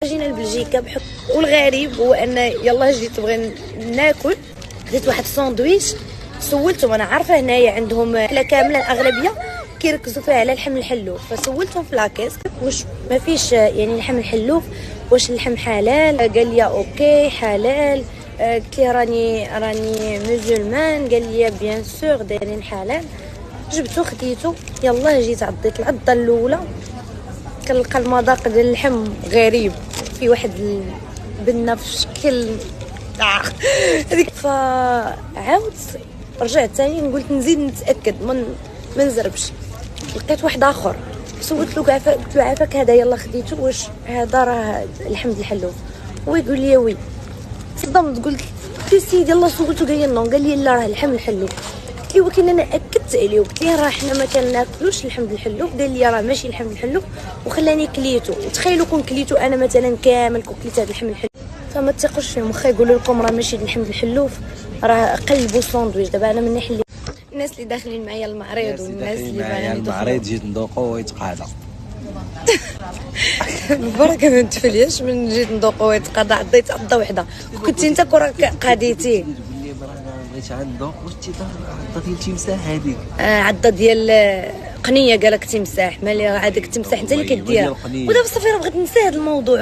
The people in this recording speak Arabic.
جينا لبلجيكا بحكم والغريب هو ان يلاه جيت بغي ناكل، خديت واحد الساندويتش سولتهم. انا عارفه هنايا عندهم اكله كامله الاغلبيه كيركزوا فيها على اللحم الحلوف، فسولتهم في لاكيس واش ما فيش يعني لحم الحلوف، واش اللحم حلال؟ قال لي اوكي حلال. قلت لي راني مسلمان، قال لي بيان سور دايرين حلال. جبتو خديتو، يلاه جيت عضيت العضه الاولى كنلقى المذاق ديال اللحم غريب، في واحد البنه في شكل هذيك. فعاود رجعت ثاني قلت نزيد نتاكد ما نزربش. لقيت واحد اخر سولت له قلت له عافاك هذا يلا خديته، واش هذا راه اللحم الحلوف؟ هو يقول لي وي. صدمت قلت له سيدي يلا سولته قال لي نو، قال لي لا راه اللحم الحلوف. قلت له ولكن انا اكدت عليه وقلت ليه راه حنا ما كناكلوش اللحم الحلوف، قال لي راه ماشي اللحم الحلوف وخلاني كليتو. وتخيلوا كون كليتو انا مثلا كامل كون كليت هذا اللحم الحلوف. فما تثقوش فيهم، واخا يقولوا لكم راه ماشي اللحم الحلوف، راه قلبوا ساندويتش. دابا انا من ناحيه الناس اللي داخلين معايا المعرض والناس اللي معايا المعرض جيت ندوقو ويتقاضى. البركه ما نتفلياش من جيت ندوقو ويتقاضى. عضيت عضه وحده، كنت انت كره قاديتي بغيت غندوق واش عضه ديال التمساح هذيك. عضه ديال قنيه قالك تمساح، مالي هذاك التمساح انت اللي كديرها. ودابا صافي راه بغيت ننسى هذا الموضوع.